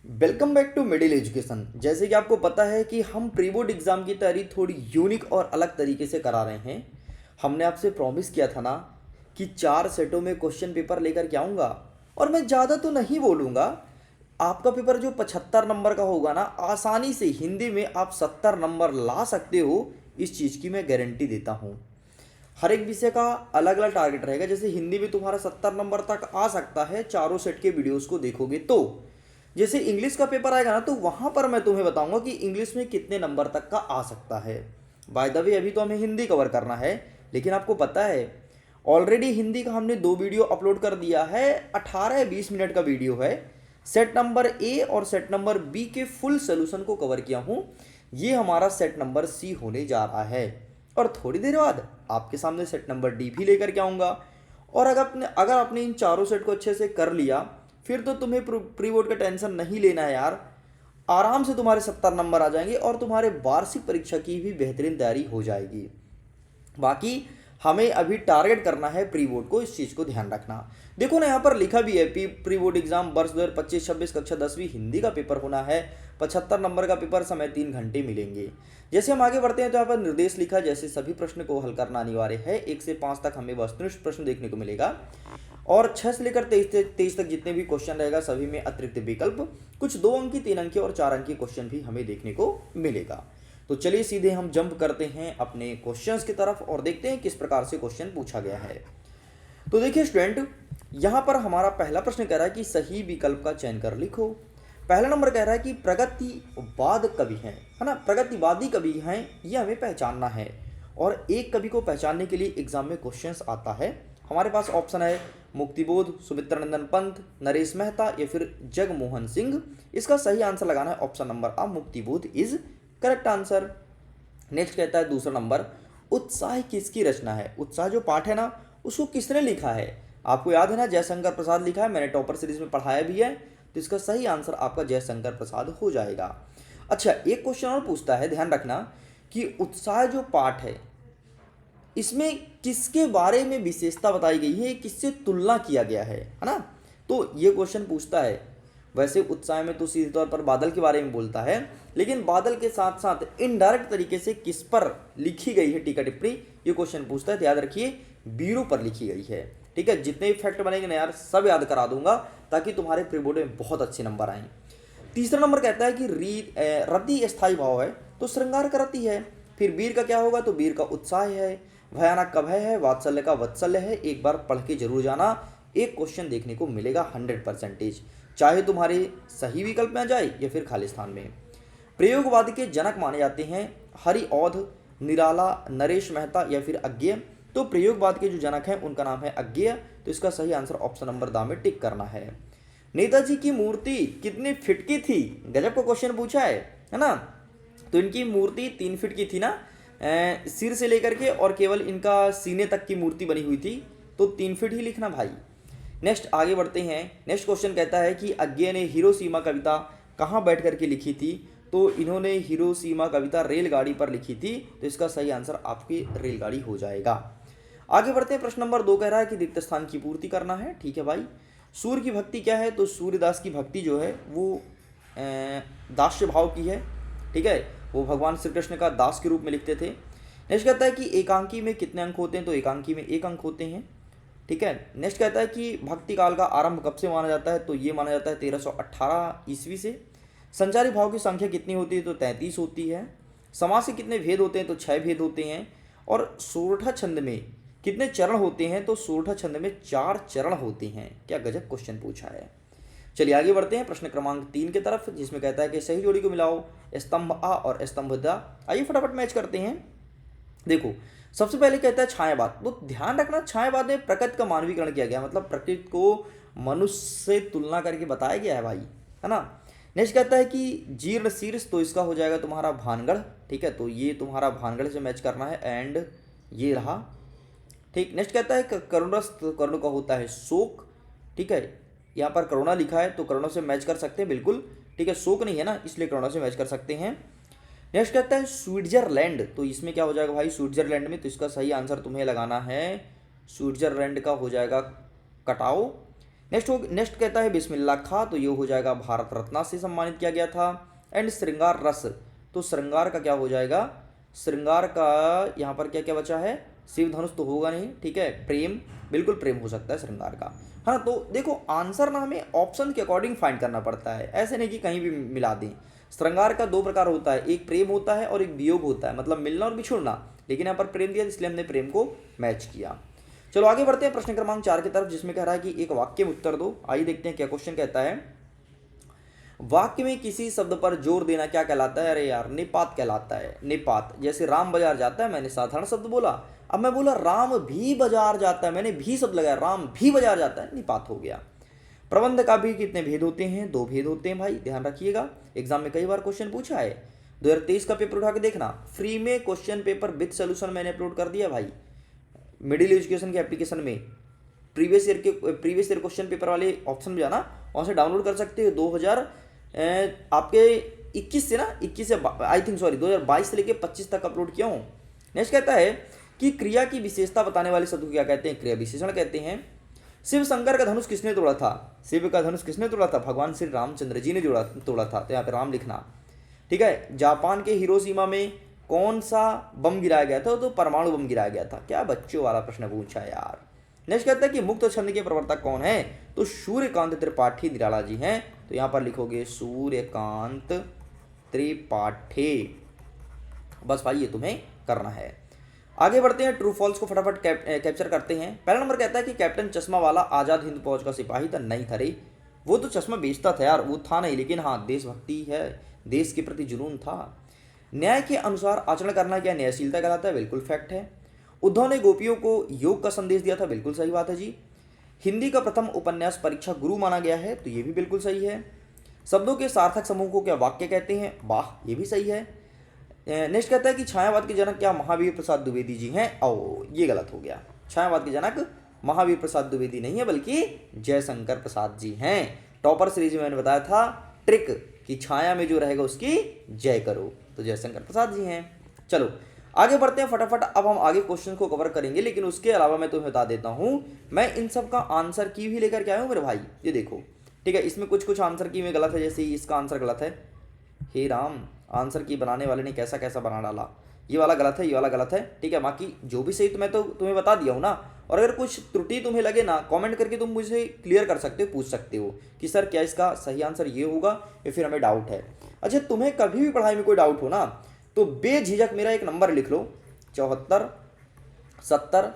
Welcome back to middle education. जैसे कि आपको पता है कि हम प्री बोर्ड एग्ज़ाम की तैयारी थोड़ी यूनिक और अलग तरीके से करा रहे हैं। हमने आपसे प्रॉमिस किया था ना कि 4 सेटों में क्वेश्चन पेपर लेकर के आऊँगा, और मैं ज़्यादा तो नहीं बोलूँगा। आपका पेपर जो 75 नंबर का होगा ना, आसानी से हिंदी में आप 70 नंबर ला सकते हो, इस चीज़ की मैं गारंटी देता हूँ। हर एक विषय का अलग अलग टारगेट रहेगा। जैसे हिंदी में तुम्हारा 70 नंबर तक आ सकता है चारों सेट के वीडियोस को देखोगे तो। जैसे इंग्लिश का पेपर आएगा ना, तो वहां पर मैं तुम्हें बताऊंगा कि इंग्लिश में कितने नंबर तक का आ सकता है। बाय द वे, अभी तो हमें हिंदी कवर करना है, लेकिन आपको पता है ऑलरेडी हिंदी का हमने 2 वीडियो अपलोड कर दिया है। 18 या 20 मिनट का वीडियो है। सेट नंबर ए और सेट नंबर बी के फुल सोल्यूशन को कवर किया हूं। ये हमारा सेट नंबर सी होने जा रहा है, और थोड़ी देर बाद आपके सामने सेट नंबर डी भी लेकर के आऊँगा। और अगर आपने इन चारों सेट को अच्छे से कर लिया, फिर तो तुम्हें प्री बोर्ड का टेंशन नहीं लेना है यार। आराम से तुम्हारे 70 नंबर आ जाएंगे और तुम्हारे वार्षिक परीक्षा की भी बेहतरीन तैयारी हो जाएगी। बाकी हमें अभी टारगेट करना है प्री बोर्ड को, इस चीज़ को ध्यान रखना। देखो ना, यहाँ पर लिखा भी है प्री बोर्ड एग्जाम वर्ष 2025-26 कक्षा 10वीं हिंदी का पेपर होना है। 75 नंबर का पेपर, समय 3 घंटे मिलेंगे। जैसे हम आगे बढ़ते हैं तो यहाँ पर निर्देश लिखा, जैसे सभी प्रश्न को हल करना अनिवार्य है। 1 से 5 तक हमें वस्तुनिष्ठ प्रश्न देखने को मिलेगा, और 6 से लेकर 23 तक जितने भी क्वेश्चन रहेगा सभी में अतिरिक्त विकल्प, कुछ 2 अंकी, 3 अंकी और 4 अंकी क्वेश्चन भी हमें देखने को मिलेगा। तो चलिए सीधे हम जंप करते हैं अपने क्वेश्चंस की तरफ और देखते हैं किस प्रकार से क्वेश्चन पूछा गया है। तो देखिए स्टूडेंट, यहाँ पर हमारा पहला प्रश्न कह रहा है कि सही विकल्प का चयन कर लिखो। पहला नंबर कह रहा है कि प्रगतिवाद कवि हैं, है ना, प्रगतिवादी कवि हैं, ये हमें पहचानना है। और एक कवि को पहचानने के लिए एग्जाम में क्वेश्चंस आता है। हमारे पास ऑप्शन है मुक्तिबोध, सुमित्रानंदन पंत, नरेश मेहता या फिर जगमोहन सिंह। इसका सही आंसर लगाना है ऑप्शन नंबर आ, Muktibodh is correct answer. Next कहता है दूसरा नंबर, उत्साह किसकी रचना है। उत्साह जो पाठ है ना, उसको किसने लिखा है। आपको याद है ना, जयशंकर प्रसाद लिखा है। मैंने टॉपर सीरीज में पढ़ाया भी है, तो इसका सही आंसर आपका जयशंकर प्रसाद हो जाएगा। अच्छा, एक क्वेश्चन और पूछता है, ध्यान रखना, कि उत्साह जो पाठ है इसमें किसके बारे में विशेषता बताई गई है, किससे तुलना किया गया है ना। तो ये क्वेश्चन पूछता है। वैसे उत्साह में तो सीधे तौर पर बादल के बारे में बोलता है, लेकिन बादल के साथ साथ इनडायरेक्ट तरीके से किस पर लिखी गई है टीका टिप्पणी, ये क्वेश्चन पूछता है। तो याद रखिए, बीरू पर लिखी गई है। ठीक है, जितने भी फैक्ट बनेंगे ना यार, सब याद करा दूंगा, ताकि तुम्हारे प्री बोर्ड में बहुत अच्छे नंबर आए। तीसरा नंबर कहता है कि रति स्थायी भाव है, तो श्रृंगार का रति है। फिर वीर का क्या होगा, तो वीर का उत्साह है। भयानक का भय है, वात्सल्य का वत्सल्य है। एक बार पढ़ के जरूर जाना, एक क्वेश्चन देखने को मिलेगा 100%, चाहे तुम्हारे सही विकल्प में आ जाए या फिर खाली स्थान में। प्रयोगवाद के जनक माने जाते हैं हरिऔध, निराला, नरेश मेहता या फिर अज्ञेय। तो प्रयोगवाद के जो जनक हैं उनका नाम है अज्ञेय। तो इसका सही आंसर ऑप्शन नंबर दा में टिक करना है। नेताजी की मूर्ति कितने फीट की थी, गजब का क्वेश्चन पूछा है ना। तो इनकी मूर्ति 3 फीट की थी ना, सिर से लेकर के, और केवल इनका सीने तक की मूर्ति बनी हुई थी। तो 3 फीट ही लिखना भाई। नेक्स्ट आगे बढ़ते हैं। नेक्स्ट क्वेश्चन कहता है कि अज्ञेय ने हिरोशिमा कविता कहाँ बैठ करके लिखी थी। तो इन्होंने हिरोशिमा कविता रेलगाड़ी पर लिखी थी। तो इसका सही आंसर आपकी रेलगाड़ी हो जाएगा। आगे बढ़ते हैं। प्रश्न नंबर 2 कह रहा है कि रिक्त स्थान की पूर्ति करना है। ठीक है भाई। सूर्य की भक्ति क्या है, तो सूर्यदास की भक्ति जो है वो दास्य भाव की है। ठीक है, वो भगवान श्री कृष्ण का दास के रूप में लिखते थे। नेक्स्ट कहता है कि एकांकी में कितने अंक होते हैं, तो एकांकी में 1 अंक होते हैं। ठीक है। नेक्स्ट कहता है कि भक्ति काल का आरंभ कब से माना जाता है, तो ये माना जाता है 1318 ईस्वी से। संचारी भाव की संख्या कितनी होती है, तो 33 होती है। समास के कितने भेद होते हैं, तो 6 भेद होते हैं। और सोरठा छंद में कितने चरण होते हैं, तो सोरठा छंद में 4 चरण होते हैं। क्या गजब क्वेश्चन पूछा है। चलिए आगे बढ़ते हैं प्रश्न क्रमांक 3 की तरफ, जिसमें कहता है कि सही जोड़ी को मिलाओ, स्तंभ आ और स्तंभ द। आइए फटाफट मैच करते हैं। देखो, सबसे पहले कहता है छायावाद। तो ध्यान रखना, छायावाद में प्रकृति का मानवीकरण किया गया, मतलब प्रकृति को मनुष्य से तुलना करके बताया गया है भाई, है ना। नेक्स्ट कहता है कि जीर्ण शीर्ष, तो इसका हो जाएगा तुम्हारा भानगढ़। ठीक है, तो ये तुम्हारा भानगढ़ से मैच करना है, एंड ये रहा। ठीक। नेक्स्ट कहता है करुणरस, तो करुण का होता है शोक। ठीक है, यहाँ पर करुणा लिखा है, तो करुणा से मैच कर सकते हैं बिल्कुल। ठीक है, शोक नहीं है ना, इसलिए करुणा से मैच कर सकते हैं। नेक्स्ट कहता है स्विट्जरलैंड, तो इसमें क्या हो जाएगा भाई, स्विट्जरलैंड में। तो इसका सही आंसर तुम्हें लगाना है, स्विट्जरलैंड का हो जाएगा कटाओ। नेक्स्ट कहता है बिस्मिल्लाह खां, तो ये हो जाएगा भारत रत्न से सम्मानित किया गया था। एंड श्रृंगार रस, तो श्रृंगार का क्या हो जाएगा, श्रृंगार का यहाँ पर क्या क्या बचा है, शिव धनुष तो होगा नहीं, ठीक है, प्रेम, बिल्कुल प्रेम हो सकता है श्रृंगार का, है ना। तो देखो आंसर ना हमें ऑप्शन के अकॉर्डिंग फाइंड करना पड़ता है, ऐसे नहीं कि कहीं भी मिला दें। श्रृंगार का दो प्रकार होता है, एक प्रेम होता है और एक वियोग होता है, मतलब मिलना और बिछुड़ना, लेकिन यहाँ पर प्रेम दिया इसलिए हमने प्रेम को मैच किया। चलो आगे बढ़ते हैं प्रश्न क्रमांक 4 की तरफ, जिसमें कह रहा है कि एक वाक्य में उत्तर दो। आइए देखते हैं क्या क्वेश्चन कहता है। वाक्य में किसी शब्द पर जोर देना क्या कहलाता है, अरे यार निपात कहलाता है। निपात, जैसे राम बाजार जाता है, मैंने साधारण शब्द बोला, अब मैं बोला राम भी बाजार जाता है, मैंने भी शब्द लगाया, राम भी बाजार जाता है, निपात हो गया। प्रबंध का भी कितने भेद होते हैं, 2 भेद होते हैं भाई, ध्यान रखिएगा, एग्जाम में कई बार क्वेश्चन पूछा है। 2023 का पेपर उठा के देखना, फ्री में क्वेश्चन पेपर विद सोल्यूशन मैंने अपलोड कर दिया भाई, मिडिल एजुकेशन के एप्लीकेशन में। प्रीवियस ईयर क्वेश्चन पेपर वाले ऑप्शन में जाना, वहाँ से डाउनलोड कर सकते हो। 2000 आपके 21 से ना, 21 से आई थिंक 2022 से लेकर 25 तक अपलोड किया हूँ। नेक्स्ट कहता है कि क्रिया की विशेषता बताने वाले शब्द को क्या कहते हैं, क्रिया विशेषण कहते हैं। शिव शंकर का धनुष किसने तोड़ा था, शिव का धनुष किसने तोड़ा था, भगवान श्री रामचंद्र जी ने तोड़ा था, तो यहाँ पे राम लिखना, ठीक है। जापान के हिरोशिमा में कौन सा बम गिराया गया था, तो परमाणु बम गिराया गया था। क्या बच्चों वाला प्रश्न पूछा यार। नेक्स्ट कहता है कि मुक्त छंद के प्रवर्तक कौन है, तो सूर्यकांत त्रिपाठी निराला जी हैं, तो यहाँ पर लिखोगे सूर्यकांत त्रिपाठी, बस भाई ये तुम्हें करना है। आगे बढ़ते हैं, ट्रू फॉल्स को फटाफट कैप्चर करते हैं। पहला नंबर कहता है कि कैप्टन चश्मा वाला आजाद हिंद फौज का सिपाही था, नहीं था रे, वो तो चश्मा बेचता था यार, वो था नहीं, लेकिन हाँ देशभक्ति है, देश के प्रति जुनून था। न्याय के अनुसार आचरण करना क्या न्यायशीलता कहलाता है, बिल्कुल फैक्ट है। उद्धव ने गोपियों को योग का संदेश दिया था, बिल्कुल सही बात है जी। हिंदी का प्रथम उपन्यास परीक्षा गुरु माना गया है, तो ये भी बिल्कुल सही है। शब्दों के सार्थक समूह को क्या वाक्य कहते हैं, वाह ये भी सही है। नेक्स्ट कहता है कि छायावाद के जनक क्या महावीर प्रसाद द्विवेदी जी हैं, ओ ये गलत हो गया, छायावाद के जनक महावीर प्रसाद द्विवेदी नहीं है बल्कि जयशंकर प्रसाद जी हैं। टॉपर सीरीज में मैंने बताया था ट्रिक कि छाया में जो रहेगा उसकी जय करो, तो जयशंकर प्रसाद जी हैं। चलो आगे बढ़ते हैं फटाफट, अब हम आगे क्वेश्चन को कवर करेंगे, लेकिन उसके अलावा मैं तुम्हें बता देता हूं, मैं इन सब का आंसर की भी लेकर के आया हूं मेरे भाई, ये देखो, ठीक है। इसमें कुछ आंसर की में गलत है, जैसे इसका आंसर गलत है, हे राम, आंसर की बनाने वाले ने कैसा कैसा बना डाला, ये वाला गलत है, ये वाला गलत है, ठीक है। बाकी जो भी सही मैं तो तुम्हें बता दिया हूँ ना, और अगर कुछ त्रुटि तुम्हें लगे ना, कमेंट करके तुम मुझे क्लियर कर सकते हो, पूछ सकते हो कि सर क्या इसका सही आंसर ये होगा या फिर हमें डाउट है। अच्छा तुम्हें कभी भी पढ़ाई में कोई डाउट हो ना, तो बेझिझक मेरा एक नंबर लिख लो, 74 70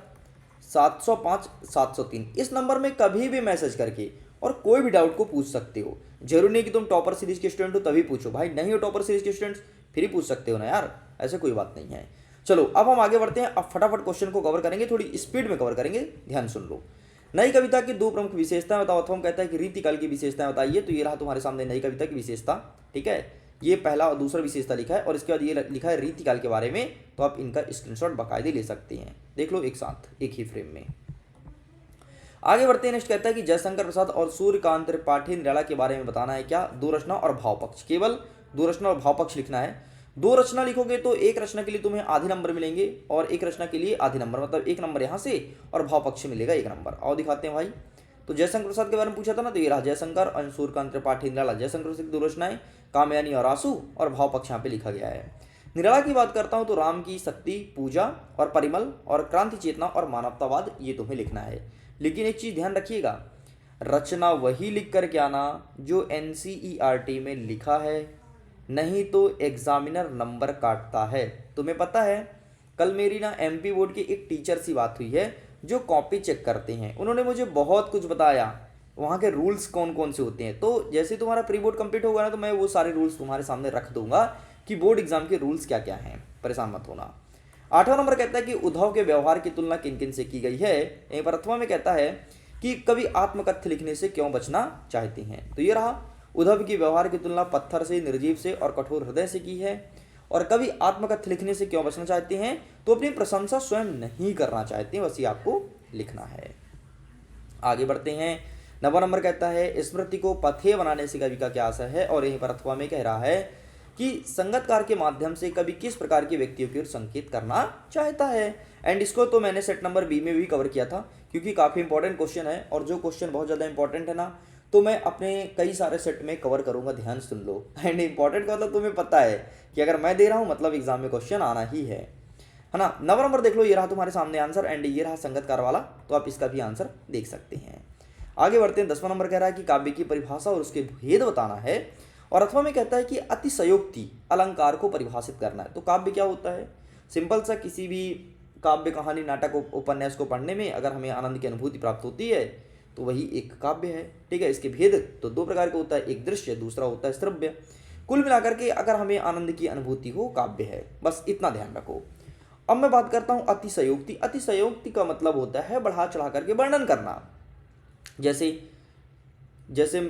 705 703, इस नंबर में कभी भी मैसेज करके और कोई भी डाउट को पूछ सकते हो। जरूरी नहीं कि तुम टॉपर सीरीज के स्टूडेंट हो तभी पूछो, भाई नहीं हो टॉपर सीरीज के स्टूडेंट्स फिर ही पूछ सकते हो ना यार, ऐसे कोई बात नहीं है। चलो अब हम आगे बढ़ते हैं, अब फटाफट क्वेश्चन को कवर करेंगे, थोड़ी स्पीड में कवर करेंगे, ध्यान सुन लो। नई कविता की 2 प्रमुख विशेषताएं बताओ, अथवा कहता है कि रीतिकाल की विशेषताएं बताइए, तो ये रहा तुम्हारे सामने नई कविता की विशेषता, ठीक है, ये पहला और दूसरा विशेषता लिखा है, और इसके बाद ये लिखा है रीतिकाल के बारे में, तो आप इनका स्क्रीनशॉट बाकायदे ले सकते हैं, देख लो एक साथ एक ही फ्रेम में। आगे बढ़ते हैं, नेक्स्ट कहता है कि जयशंकर प्रसाद और सूर्यकांत त्रिपाठी निराला के बारे में बताना है क्या, 2 रचना और भाव पक्ष, केवल 2 रचना और भाव पक्ष लिखना है। 2 रचना लिखोगे तो एक रचना के लिए तुम्हें आधे नंबर मिलेंगे और एक रचना के लिए आधे नंबर, मतलब 1 नंबर यहाँ से और भाव पक्ष मिलेगा 1 नंबर। और दिखाते हैं भाई, तो जयशंकर प्रसाद के बारे में पूछा था ना, तो ये रहा जयशंकर और सूर्यकांत त्रिपाठी निराला। जयशंकर प्रसाद की 2 रचनाएं कामयानी और आंसू, और भाव पक्ष यहाँ पे लिखा गया है। निराला की बात करता हूँ तो राम की शक्ति, पूजा और परिमल और क्रांति चेतना और मानवतावाद, ये तुम्हें लिखना है। लेकिन एक चीज ध्यान रखिएगा, रचना वही लिख कर के आना जो NCERT में लिखा है, नहीं तो एग्जामिनर नंबर काटता है। तुम्हें पता है कल मेरी ना MP बोर्ड के एक टीचर से बात हुई है जो कॉपी चेक करते हैं, उन्होंने मुझे बहुत कुछ बताया वहाँ के रूल्स कौन कौन से होते हैं। तो जैसे तुम्हारा प्री बोर्ड कंप्लीट होगा ना, तो मैं वो सारे रूल्स तुम्हारे सामने रख दूंगा कि बोर्ड एग्जाम के रूल्स क्या क्या हैं, परेशान मत होना। 8वां नंबर कहता है कि उद्धव के व्यवहार की तुलना किन किन से की गई है। यहीं पर 8वां में कहता है कि कवि आत्मकथ्य लिखने से क्यों बचना चाहते हैं, तो ये रहा, उद्धव की व्यवहार की तुलना पत्थर से, निर्जीव से और कठोर हृदय से की है। और कवि आत्मकथ्य लिखने से क्यों बचना चाहते हैं, तो अपनी प्रशंसा स्वयं नहीं करना चाहते हैं, बस ये आपको लिखना है। आगे बढ़ते हैं, 9वां नंबर कहता है स्मृति को पथेय बनाने से कवि का क्या आशय है, और यहीं पर 8वां में कह रहा है कि संगतकार के माध्यम से कवि किस प्रकार के व्यक्तियों की ओर संकेत करना चाहता है। एंड इसको तो मैंने सेट नंबर B में भी कवर किया था क्योंकि काफ़ी इंपॉर्टेंट क्वेश्चन है, और जो क्वेश्चन बहुत ज़्यादा इंपॉर्टेंट है ना, तो मैं अपने कई सारे सेट में कवर करूँगा, ध्यान सुन लो। एंड इंपॉर्टेंट का मतलब तुम्हें पता है कि अगर मैं दे रहा हूँ मतलब एग्जाम में क्वेश्चन आना ही है ना। 9 नंबर देख लो, ये रहा तुम्हारे सामने आंसर, एंड ये रहा संगतकार वाला, तो आप इसका भी आंसर देख सकते हैं। आगे बढ़ते हैं। 10वां नंबर कह रहा है कि काव्य की परिभाषा और उसके भेद बताना है, और अथवा में कहता है कि अतिशयोक्ति अलंकार को परिभाषित करना है। तो काव्य क्या होता है? सिंपल सा, किसी भी काव्य, कहानी, नाटक, उपन्यास को पढ़ने में अगर हमें आनंद की अनुभूति प्राप्त होती है तो वही एक काव्य है। ठीक है, इसके भेद तो दो प्रकार का होता है, एक दृश्य, दूसरा होता है श्रव्य। कुल मिलाकर के अगर हमें आनंद की अनुभूति हो, काव्य है, बस इतना ध्यान रखो। अब मैं बात करता हूँ अतिशयोक्ति। अतिशयोक्ति का मतलब होता है बढ़ा चढ़ा करके वर्णन करना। जैसे जैसे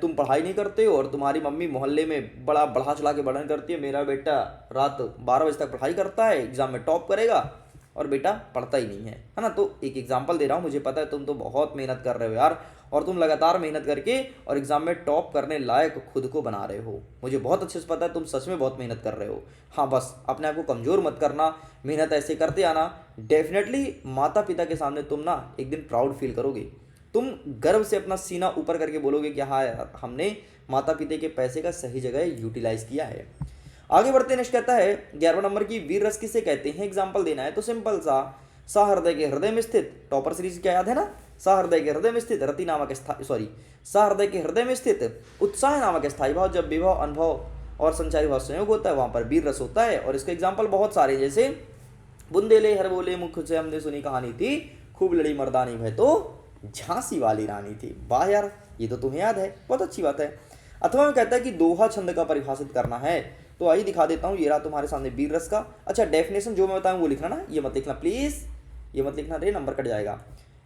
तुम पढ़ाई नहीं करते हो और तुम्हारी मम्मी मोहल्ले में बड़ा बढ़ा चढ़ा के वर्णन करती है, मेरा बेटा रात 12 बजे तक पढ़ाई करता है, एग्जाम में टॉप करेगा, और बेटा पढ़ता ही नहीं है ना। तो एक एग्जाम्पल दे रहा हूँ, मुझे पता है तुम तो बहुत मेहनत कर रहे हो यार, और तुम लगातार मेहनत करके और एग्जाम में टॉप करने लायक खुद को बना रहे हो, मुझे बहुत अच्छे से पता है तुम सच में बहुत मेहनत कर रहे हो। हाँ, बस अपने आप को कमज़ोर मत करना, मेहनत ऐसे करते आना, डेफिनेटली माता पिता के सामने तुम ना एक दिन प्राउड फील करोगे। तुम गर्व से अपना सीना ऊपर करके बोलोगे कि हाँ यार, हमने माता पिता के पैसे का सही जगह यूटिलाइज किया है। आगे बढ़ते नेक्स्ट कहता है 11वां नंबर की वीर रस किसे कहते हैं, एग्जाम्पल देना है। तो सिंपल सा, सहृदय के हृदय में स्थित, टॉपर सीरीज क्या याद है ना, सहृदय के हृदय में स्थित रति नामक सहृदय के हृदय में स्थित उत्साह नामक स्थायी भाव, जब विभव, अनुभव और संचारी भाव संयोग होता है वहां पर वीर रस होता है। और इसका एग्जाम्पल बहुत सारे, जैसे बुंदेले हर बोले मुख से हमने सुनी कहानी थी, खूब लड़ी मर्दानी भय तो झांसी वाली रानी थी। वाह यार, ये तो तुम्हें याद है, बहुत अच्छी बात है। अथवा में कहता है कि दोहा छंद का परिभाषित करना है, तो आइए दिखा देता हूँ। ये रहा तुम्हारे सामने वीर रस का। अच्छा, डेफिनेशन जो मैं बताऊँ वो लिखना ना, ये मत लिखना प्लीज़, ये मत लिखना रे, नंबर कट जाएगा।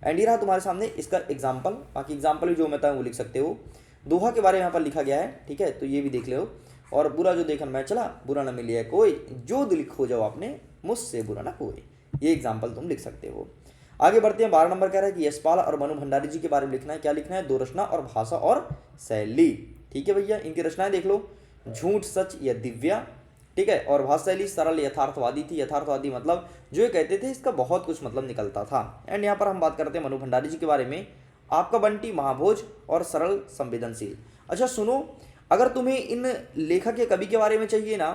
एंड ये रहा तुम्हारे सामने इसका एग्जाम्पल, बाकी एग्जाम्पल भी जो मैं बताऊँ वो लिख सकते हो। दोहा के बारे में यहाँ पर लिखा गया है, ठीक है, तो ये भी देख लो। और बुरा जो देखन मैं चला, बुरा न मिले कोई, जो दिल खो जाओ आपने, मुझसे बुरा ना कोई, ये एग्जाम्पल तुम लिख सकते हो। आगे बढ़ते हैं। 12 नंबर कह रहा है कि यशपाल और मनु भंडारी जी के बारे में लिखना है। क्या लिखना है? दो रचना और भाषा और शैली। ठीक है भैया, इनकी रचनाएं देख लो। झूठ, सच या दिव्या, ठीक है, और भाषा शैली सरल यथार्थवादी थी। यथार्थवादी मतलब जो ये कहते थे इसका बहुत कुछ मतलब निकलता था। एंड यहाँ पर हम बात करते हैं मनु भंडारी जी के बारे में। आपका बंटी महाभोज और सरल संवेदनशील। अच्छा सुनो, अगर तुम्हें इन लेखक के कवि के बारे में चाहिए ना,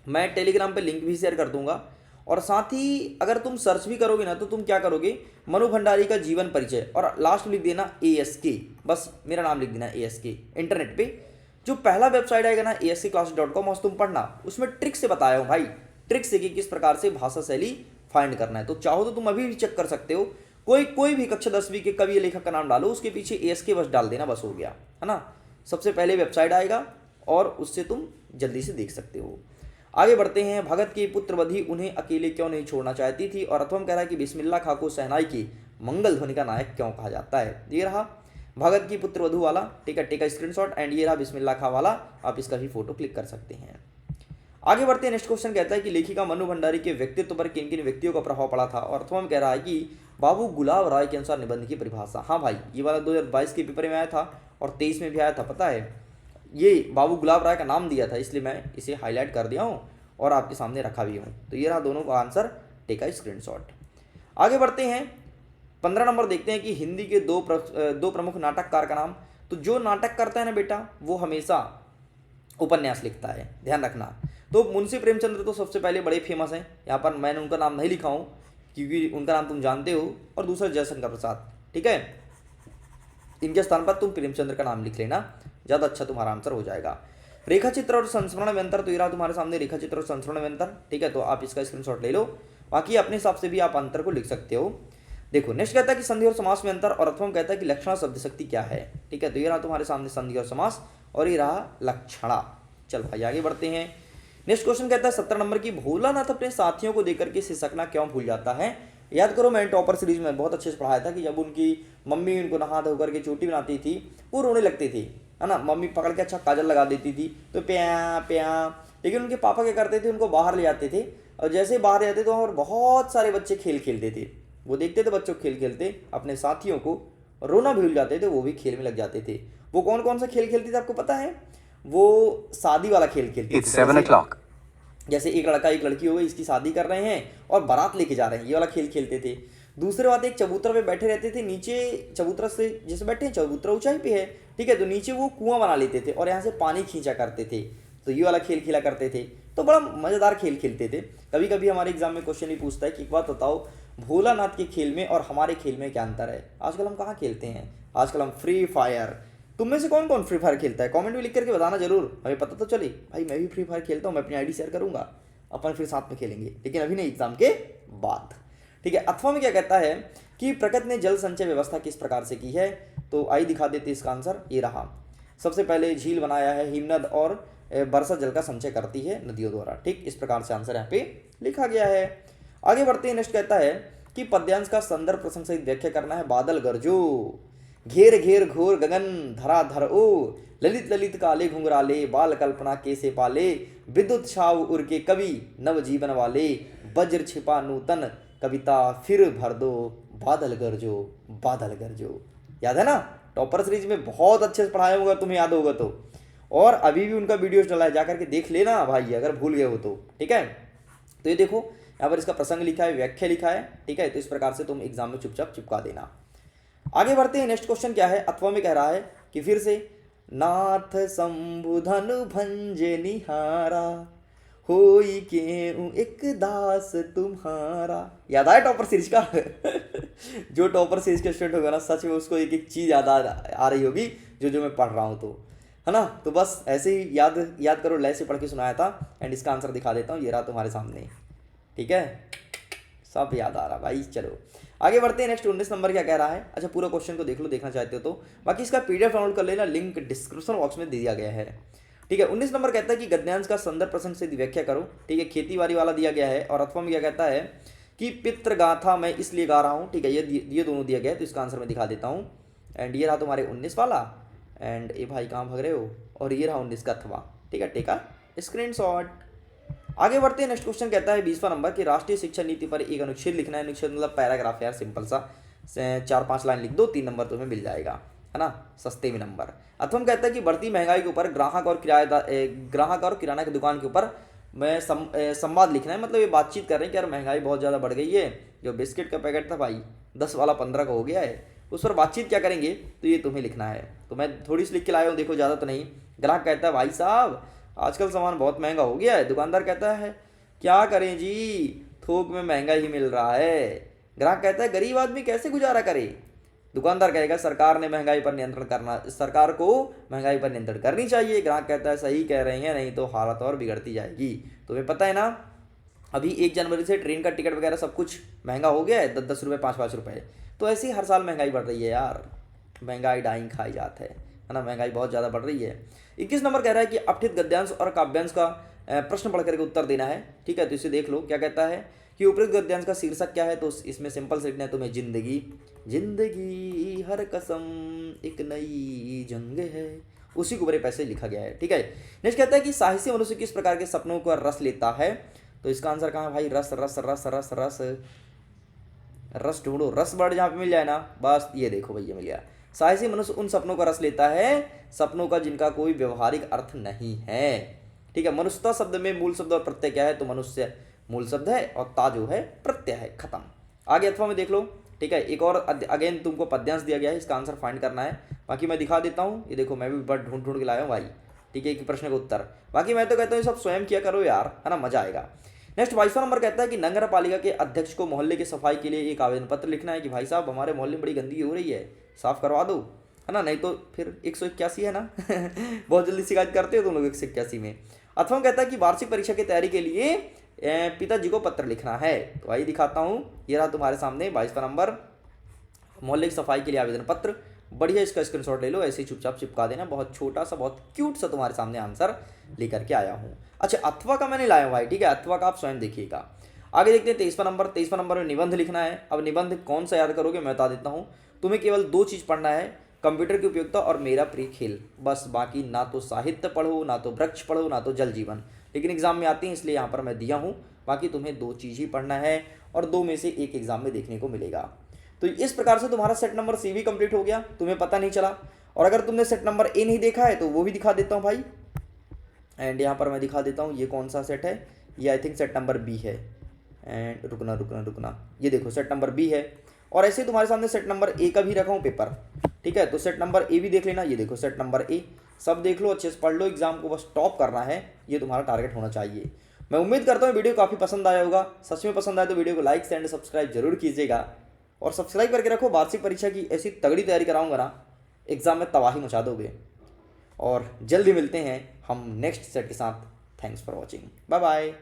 मैं टेलीग्राम पे लिंक भी शेयर कर दूंगा, और साथ ही अगर तुम सर्च भी करोगे ना, तो तुम क्या करोगे, मनु भंडारी का जीवन परिचय, और लास्ट में लिख देना ASK, बस मेरा नाम लिख देना ASK। इंटरनेट पे जो पहला वेबसाइट आएगा ना ASKclass.com, तुम पढ़ना, उसमें ट्रिक से बताया हूँ भाई, ट्रिक से कि किस प्रकार से भाषा शैली फाइंड करना है। तो चाहो तो तुम अभी भी चेक कर सकते हो, कोई भी कक्षा 10वीं के कवि या लेखक का नाम डालो, उसके पीछे ASK बस डाल देना, बस हो गया, है ना। सबसे पहले वेबसाइट आएगा और उससे तुम जल्दी से देख सकते हो। आगे बढ़ते हैं। भगत की पुत्रवधि उन्हें अकेले क्यों नहीं छोड़ना चाहती थी, और अथवा कह रहा है कि बिस्मिल्लाह खां को शहनाई की मंगल ध्वनि का नायक क्यों कहा जाता है। ये रहा भगत की पुत्रवधु वाला, ठीक है, टेक अ स्क्रीनशॉट, एंड ये रहा बिस्मिल्लाह खां वाला, आप इसका भी फोटो क्लिक कर सकते हैं। आगे बढ़ते हैं। नेक्स्ट क्वेश्चन कहता है कि लेखिका मनु भंडारी के व्यक्तित्व पर किन किन व्यक्तियों का प्रभाव पड़ा था, और अथवा में कह रहा है कि बाबू गुलाब राय के अनुसार निबंध की परिभाषा। हाँ भाई, ये वाला 2022 के पेपर में आया था और 23 में भी आया था, पता है, ये बाबू गुलाब राय का नाम दिया था, इसलिए मैं इसे हाईलाइट कर दिया हूँ और आपके सामने रखा भी हूँ। तो ये रहा दोनों का आंसर, टेक अ स्क्रीनशॉट। आगे बढ़ते हैं। 15 नंबर देखते हैं कि हिंदी के दो प्रमुख नाटककार का नाम। तो जो नाटक करता है ना बेटा, वो हमेशा उपन्यास लिखता है, ध्यान रखना। तो मुंशी प्रेमचंद्र तो सबसे पहले बड़े फेमस हैं, यहाँ पर मैंने उनका नाम नहीं लिखा हूँ क्योंकि उनका नाम तुम जानते हो, और दूसरा जयशंकर प्रसाद, ठीक है, इनके स्थान पर तुम प्रेमचंद्र का नाम लिख लेना, ज़्यादा अच्छा तुम्हारा आंसर हो जाएगा। रेखा चित्र और संस्मरण में अंतर, तो ये रहा तुम्हारे सामने रेखा चित्र और संस्मरण में अंतर, ठीक है, तो आप इसका स्क्रीनशॉट ले लो, बाकी अपने हिसाब से भी आप अंतर को लिख सकते हो। देखो नेक्स्ट कहता है कि संधि और समास में अंतर, और अथवा कहता है कि लक्षणा शब्द शक्ति क्या है, ठीक है, तो ये रहा तुम्हारे सामने संधि और समास, और ये रहा लक्षणा। चल भाई आगे बढ़ते हैं। नेक्स्ट क्वेश्चन कहता है 17 नंबर की, भोलानाथ अपने साथियों को देकर के सिसकना क्यों भूल जाता है। याद करो, मैंने टॉपर सीरीज में बहुत अच्छे से पढ़ाया था कि जब उनकी मम्मी उनको नहा धो करके चोटी बनाती थी, वो रोने लगती थी, है ना, मम्मी पकड़ के अच्छा काजल लगा देती थी, तो प्या प्या, लेकिन उनके पापा क्या करते थे, उनको बाहर ले जाते थे, और जैसे ही बाहर जाते तो वहाँ पर बहुत सारे बच्चे खेल खेलते थे, वो देखते थे बच्चों खेल खेलते, अपने साथियों को रोना भूल जाते थे, वो भी खेल में लग जाते थे। वो कौन कौन सा खेल खेलते थे आपको पता है? वो शादी वाला खेल खेलते थे, जैसे एक लड़का एक लड़की हो गई, इसकी शादी कर रहे हैं और बारात लेके जा रहे हैं, ये वाला खेल खेलते थे। दूसरी बात, एक चबूतरा पे बैठे रहते थे, नीचे चबूतरा से जैसे बैठे हैं, चबूतरा ऊंचाई पे है, ठीक है, तो नीचे वो कुआं बना लेते थे और यहाँ से पानी खींचा करते थे। तो ये वाला खेल खेला करते थे, तो बड़ा मज़ेदार खेल खेलते थे। कभी कभी हमारे एग्जाम में क्वेश्चन भी पूछता है कि एक बात बताओ, भोलानाथ के खेल में और हमारे खेल में क्या अंतर है। आजकल हम कहाँ खेलते हैं, आजकल हम फ्री फायर। तुम में से कौन कौन फ्री फायर खेलता है, कमेंट में लिख करके बताना जरूर, हमें पता तो चले। भाई मैं भी फ्री फायर खेलता हूँ, मैं अपनी आईडी शेयर करूँगा, अपन फिर साथ में खेलेंगे, लेकिन अभी नहीं, एग्जाम के बाद, ठीक है। अथवा में क्या कहता है कि प्रकृति ने जल संचय व्यवस्था किस प्रकार से की है। तो आई दिखा देते इसका आंसर, ये रहा। सबसे पहले झील बनाया है, हिमनद और वर्षा जल का संचय करती है नदियों द्वारा, ठीक, इस प्रकार से आंसर यहाँ पे लिखा गया है। आगे बढ़ते हैं, नेक्स्ट कहता है कि पद्यांश का संदर्भ प्रसंग सहित व्याख्या करना है। बादल गरजो, घेर घेर घोर गगन धरा धर ओ, ललित ललित काले घुंघराले, बाल कल्पना कैसे पाले, विद्युत छाव उड़ के कवि नव जीवन वाले, वज्र छिपा नूतन कविता फिर भर दो, बादल गरजो बादल गरजो। याद है ना, टॉपर सीरीज में बहुत अच्छे से पढ़ाया होगा, तुम्हें याद होगा तो। और अभी भी उनका वीडियो डला है, जाकर के देख लेना भाई अगर भूल गए हो तो, ठीक है। तो ये देखो यहाँ पर इसका प्रसंग लिखा है, व्याख्या लिखा है, ठीक है। तो इस प्रकार से तुम एग्जाम में चुपचाप चिपका देना। आगे बढ़ते हैं, नेक्स्ट क्वेश्चन क्या है। अथवा में कह रहा है कि फिर से, नाथ शंभुधन भंजे निहारा, होई के एक दास तुम्हारा। याद आया टॉपर सीरीज का जो टॉपर सीरीज के स्टूडेंट होगा ना, सच में उसको एक एक चीज याद आ रही होगी जो मैं पढ़ रहा हूँ, तो है ना। तो बस ऐसे ही याद करो, लय से पढ़ के सुनाया था। एंड इसका आंसर दिखा देता हूँ, ये रहा तुम्हारे सामने, ठीक है, सब याद आ रहा भाई। चलो आगे बढ़ते हैं, नेक्स्ट 19 नंबर क्या कह रहा है। अच्छा पूरा क्वेश्चन को देख लो, देखना चाहते हो तो, बाकी इसका पीडीएफ डाउनलोड कर लेना, लिंक डिस्क्रिप्शन बॉक्स में दिया गया है, ठीक है। 19 नंबर कहता है कि गद्यांश का संदर्भ प्रसंग से व्याख्या करो, ठीक है। खेती बाड़ी वाला दिया गया है। और अथवा में क्या कहता है कि पितृगाथा मैं इसलिए गा रहा हूँ, ठीक है, ये दोनों दिया गया है। तो इसका आंसर मैं दिखा देता हूँ। एंड ये रहा तुम्हारे 19 वाला, एंड ये भाई कहाँ भाग रहे हो, और ये रहा 19 का अथवा, ठीक है, टेका स्क्रीनशॉट। आगे बढ़ते हैं, नेक्स्ट क्वेश्चन कहता है 20वां नंबर कि राष्ट्रीय शिक्षा नीति पर एक अनुच्छेद लिखना है। अनुच्छेद मतलब पैराग्राफ यार, सिंपल सा 4-5 लाइन लिख दो, 3 नंबर तुम्हें मिल जाएगा, है ना, सस्ते में नंबर। अथवा कहता है कि बढ़ती महंगाई के ऊपर ग्राहक और किराना की दुकान के ऊपर मैं संवाद लिखना है। मतलब ये बातचीत कर रहे हैं कि यार महंगाई बहुत ज़्यादा बढ़ गई है, जो बिस्किट का पैकेट था भाई 10 वाला 15 का हो गया है, उस पर बातचीत क्या करेंगे, तो ये तुम्हें लिखना है। तो मैं थोड़ी सी लिख के लाया हूँ, देखो ज़्यादा तो नहीं। ग्राहक कहता है भाई साहब आजकल सामान बहुत महंगा हो गया है। दुकानदार कहता है क्या करें जी, थोक में महंगा ही मिल रहा है। ग्राहक कहता है गरीब आदमी कैसे गुजारा करे। दुकानदार कहेगा सरकार को महंगाई पर नियंत्रण करनी चाहिए। ग्राहक कहता है सही कह रहे हैं, नहीं तो हालत और बिगड़ती जाएगी। तुम्हें पता है ना, अभी 1 जनवरी से ट्रेन का टिकट वगैरह सब कुछ महंगा हो गया है, 10-10 रुपये 5-5 रुपये। तो ऐसे ही हर साल महंगाई बढ़ रही है यार, महंगाई डाइंग खाई जात है ना, महंगाई बहुत ज़्यादा बढ़ रही है। 21 नंबर कह रहा है कि अपठित गद्यांश और काव्यांश का प्रश्न पढ़ करके उत्तर देना है, ठीक है। तो इसे देख लो क्या कहता है कि उपयुक्त गद्यांश का शीर्षक क्या है। तो इसमें सिंपल से लिखना है तुम्हें, जिंदगी जिंदगी हर कसम एक नई जंग है, उसी के ऊपर पैसे लिखा गया है, ठीक है। नेक्स्ट कहता है कि साहित्य मनुष्य किस प्रकार के सपनों का रस लेता है। तो इसका आंसर कहाँ है भाई, रस रस रस रस रस रस ढूंढो, रस वर्ड जहाँ पे मिल जाए ना, बस ये देखो भैया मिल गया। साहसी मनुष्य उन सपनों का रस लेता है, सपनों का जिनका कोई व्यवहारिक अर्थ नहीं है, ठीक है। मनुष्यता शब्द में मूल शब्द और प्रत्यय क्या है, तो मनुष्य मूल शब्द है और ता जो है प्रत्यय है, खत्म। आगे अथवा में देख लो, ठीक है। एक और अगेन तुमको पद्यांश दिया गया है, इसका आंसर फाइंड करना है। बाकी मैं दिखा देता हूँ, ये देखो मैं भी बड़ा ढूंढ ढूंढ के लाया हूँ भाई, ठीक है, एक प्रश्न का उत्तर। बाकी मैं तो कहता हूँ सब स्वयं किया करो यार, है ना, मजा आएगा। नेक्स्ट 22वां नंबर कहता है कि नगर पालिका के अध्यक्ष को मोहल्ले की सफाई के लिए एक आवेदन पत्र लिखना है कि भाई साहब हमारे मोहल्ले में बड़ी गंदगी हो रही है, साफ करवा दो, है ना, नहीं तो फिर 181 है ना बहुत जल्दी शिकायत करते हो तुम लोग 181 में। अथवा कहता है कि वार्षिक परीक्षा की तैयारी के लिए पिताजी को पत्र लिखना है। तो आइए दिखाता हूँ, ये रहा तुम्हारे सामने 22वां नंबर, मोहल्ले की सफाई के लिए आवेदन पत्र। बढ़िया, इसका स्क्रीनशॉट ले लो, ऐसे ही चुपचाप चिपका देना। बहुत छोटा सा, बहुत क्यूट सा तुम्हारे सामने आंसर लेकर के आया हूँ। अच्छा अथवा का मैंने लाया भाई, ठीक है, अथवा का आप स्वयं देखिएगा। आगे देखते हैं 23वां नंबर। 23वां नंबर में निबंध लिखना है। अब निबंध कौन सा याद करोगे मैं बता देता हूँ, तुम्हें केवल 2 चीज़ पढ़ना है, कंप्यूटर की उपयोगिता और मेरा प्रिय खेल, बस। बाकी ना तो साहित्य पढ़ो, ना तो वृक्ष पढ़ो, ना तो जल जीवन, लेकिन एग्जाम में आती हैं इसलिए यहाँ पर मैं दिया हूँ। बाकी तुम्हें 2 चीज़ ही पढ़ना है और 2 में से 1 एग्जाम में देखने को मिलेगा। तो इस प्रकार से तुम्हारा सेट नंबर सी भी कंप्लीट हो गया, तुम्हें पता नहीं चला। और अगर तुमने सेट नंबर ए नहीं देखा है तो वो भी दिखा देता हूँ भाई। एंड यहाँ पर मैं दिखा देता हूँ ये कौन सा सेट है, ये I think set number B है। एंड रुकना, ये देखो सेट नंबर बी है। और ऐसे तुम्हारे सामने सेट नंबर ए का भी रखा हूँ पेपर, ठीक है। तो सेट नंबर ए भी देख लेना, ये देखो सेट नंबर ए, सब देख लो, अच्छे से पढ़ लो, एग्जाम को बस टॉप करना है, ये तुम्हारा टारगेट होना चाहिए। मैं उम्मीद करता हूँ वीडियो काफ़ी पसंद आया होगा। सच में पसंद आए तो वीडियो को लाइक एंड सब्सक्राइब जरूर कीजिएगा, और सब्सक्राइब करके रखो, वार्षिक परीक्षा की ऐसी तगड़ी तैयारी कराऊंगा ना, एग्जाम में तबाही मचा दोगे। और जल्दी मिलते हैं हम नेक्स्ट सेट के साथ। Thanks for watching, bye bye.